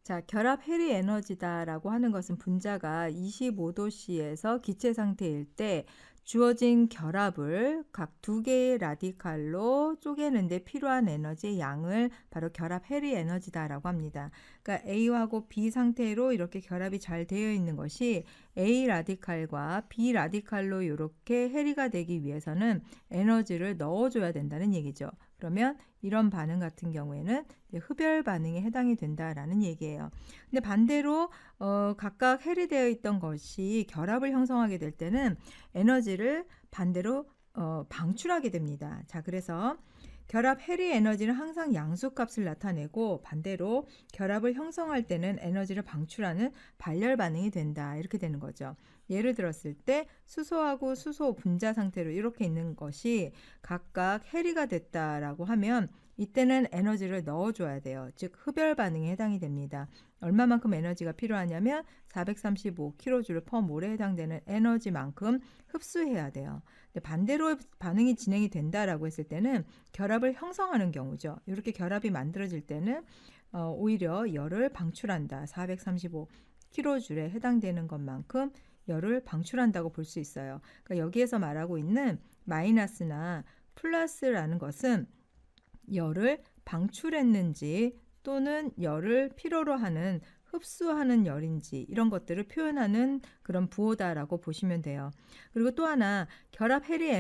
자, 결합 해리 에너지다라고 하는 것은 분자가 25도씨에서 기체 상태일 때 주어진 결합을 각 두 개의 라디칼로 쪼개는 데 필요한 에너지의 양을 바로 결합 해리 에너지다라고 합니다. 그러니까 A하고 B 상태로 이렇게 결합이 잘 되어 있는 것이 A 라디칼과 B 라디칼로 이렇게 해리가 되기 위해서는 에너지를 넣어줘야 된다는 얘기죠. 그러면 이런 반응 같은 경우에는 흡열 반응에 해당이 된다라는 얘기예요. 근데 반대로 각각 해리되어 있던 것이 결합을 형성하게 될 때는 에너지를 반대로 방출하게 됩니다. 자, 그래서 결합 해리 에너지는 항상 양수값을 나타내고 반대로 결합을 형성할 때는 에너지를 방출하는 발열 반응이 된다. 이렇게 되는 거죠. 예를 들었을 때 수소하고 수소 분자 상태로 이렇게 있는 것이 각각 해리가 됐다라고 하면 이때는 에너지를 넣어줘야 돼요. 즉 흡열 반응에 해당이 됩니다. 얼마만큼 에너지가 필요하냐면 435kJ/몰에 해당되는 에너지만큼 흡수해야 돼요. 반대로 반응이 진행이 된다라고 했을 때는 결합을 형성하는 경우죠. 이렇게 결합이 만들어질 때는 오히려 열을 방출한다. 435kJ에 해당되는 것만큼 열을 방출한다고 볼 수 있어요. 그러니까 여기에서 말하고 있는 마이너스나 플러스라는 것은 열을 방출했는지 또는 열을 필요로 하는 흡수하는 열인지 이런 것들을 표현하는 그런 부호다라고 보시면 돼요. 그리고 또 하나 결합 해리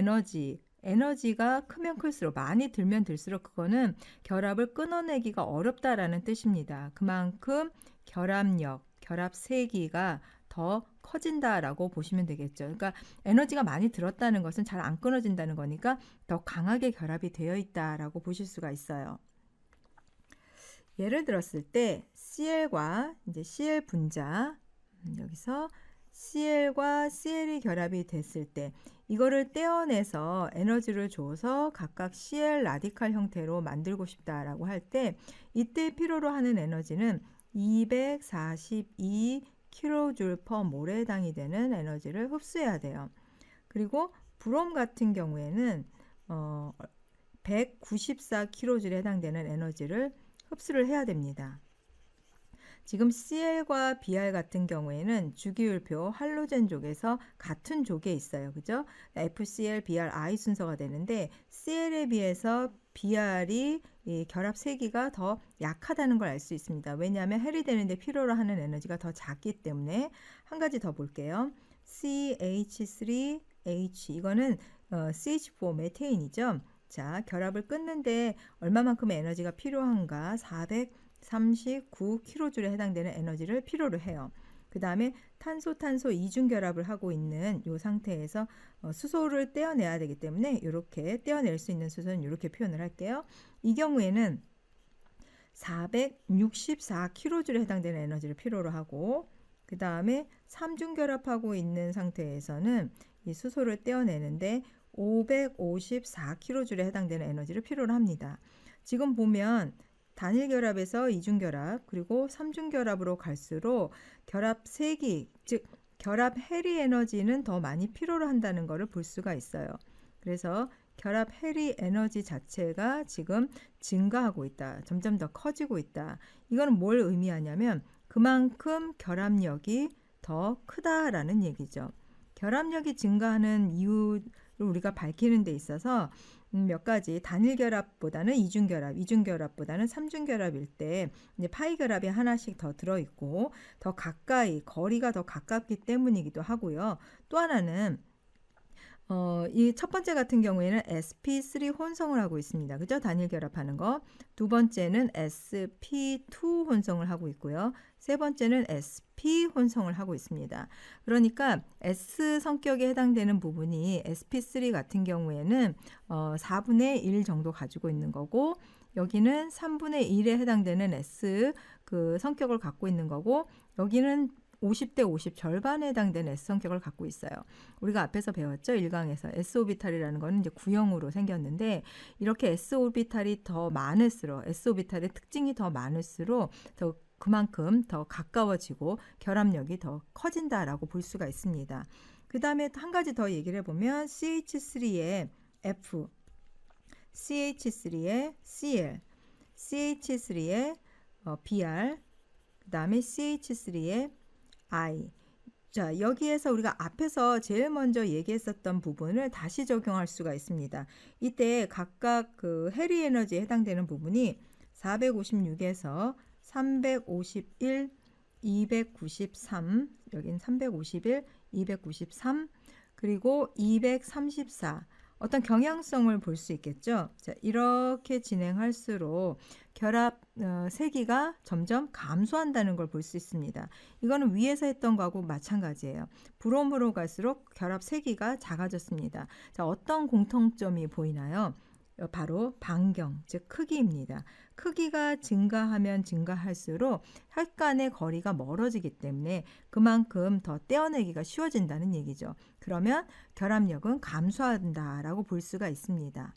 에너지가 크면 클수록 많이 들면 들수록 그거는 결합을 끊어내기가 어렵다라는 뜻입니다. 그만큼 결합력, 결합 세기가 더 커진다라고 보시면 되겠죠. 그러니까 에너지가 많이 들었다는 것은 잘 안 끊어진다는 거니까 더 강하게 결합이 되어 있다라고 보실 수가 있어요. 예를 들었을 때 Cl과 이제 Cl 분자 여기서 Cl과 Cl이 결합이 됐을 때 이거를 떼어내서 에너지를 줘서 각각 Cl 라디칼 형태로 만들고 싶다라고 할 때 이때 필요로 하는 에너지는 242kJ/몰에 해당이 되는 에너지를 흡수해야 돼요. 그리고 브롬 같은 경우에는 194kJ에 해당되는 에너지를 흡수를 해야 됩니다. 지금 Cl과 Br 같은 경우에는 주기율표 할로젠족에서 같은 족에 있어요. 그죠? FCl, BrI 순서가 되는데 Cl에 비해서 Br이 결합 세기가 더 약하다는 걸 알 수 있습니다. 왜냐하면 해리되는데 필요로 하는 에너지가 더 작기 때문에. 한 가지 더 볼게요. CH3H 이거는 CH4 메테인이죠. 자, 결합을 끊는데 얼마만큼의 에너지가 필요한가? 439kJ에 해당되는 에너지를 필요로 해요. 그 다음에 탄소 이중결합을 하고 있는 이 상태에서 수소를 떼어내야 되기 때문에 이렇게 떼어낼 수 있는 수소는 이렇게 표현을 할게요. 이 경우에는 464kJ에 해당되는 에너지를 필요로 하고 그 다음에 삼중결합하고 있는 상태에서는 이 수소를 떼어내는데 554kJ에 해당되는 에너지를 필요로 합니다. 지금 보면 단일 결합에서 이중 결합 그리고 삼중 결합으로 갈수록 결합 세기 즉 결합 해리 에너지는 더 많이 필요로 한다는 것을 볼 수가 있어요. 그래서 결합 해리 에너지 자체가 지금 증가하고 있다. 점점 더 커지고 있다. 이거는 뭘 의미하냐면 그만큼 결합력이 더 크다라는 얘기죠. 결합력이 증가하는 이유를 우리가 밝히는 데 있어서 몇 가지 단일 결합보다는 이중 결합보다는 삼중 결합일 때 이제 파이 결합이 하나씩 더 들어 있고 더 가까이 거리가 더 가깝기 때문이기도 하고요. 또 하나는 이 첫 번째 같은 경우에는 sp3 혼성을 하고 있습니다. 그죠? 단일 결합하는 거. 두 번째는 sp2 혼성을 하고 있고요. 세 번째는 sp 혼성을 하고 있습니다. 그러니까 S 성격에 해당되는 부분이 sp3 같은 경우에는 4분의 1 정도 가지고 있는 거고 여기는 3분의 1에 해당되는 S 그 성격을 갖고 있는 거고 여기는 50대 50 절반에 해당되는 S 성격을 갖고 있어요. 우리가 앞에서 배웠죠. 1강에서 S오비탈이라는 거는 이제 구형으로 생겼는데 이렇게 S오비탈이 더 많을수록 S오비탈의 특징이 더 많을수록 더 그만큼 더 가까워지고 결합력이 더 커진다라고 볼 수가 있습니다. 그 다음에 한 가지 더 얘기를 해보면 CH3의 F, CH3의 Cl, CH3의 BR 그 다음에 CH3의 I. 자, 여기에서 우리가 앞에서 제일 먼저 얘기했었던 부분을 다시 적용할 수가 있습니다. 이때 각각 그 해리 에너지에 해당되는 부분이 456에서 351, 293, 여긴 351, 293, 그리고 234. 어떤 경향성을 볼 수 있겠죠. 자, 이렇게 진행할수록 결합 세기가 점점 감소한다는 걸 볼 수 있습니다. 이거는 위에서 했던 거하고 마찬가지예요. 브롬으로 갈수록 결합 세기가 작아졌습니다. 자, 어떤 공통점이 보이나요? 바로 반경, 즉 크기입니다. 크기가 증가하면 증가할수록 혈 간의 거리가 멀어지기 때문에 그만큼 더 떼어내기가 쉬워진다는 얘기죠. 그러면 결합력은 감소한다라고 볼 수가 있습니다.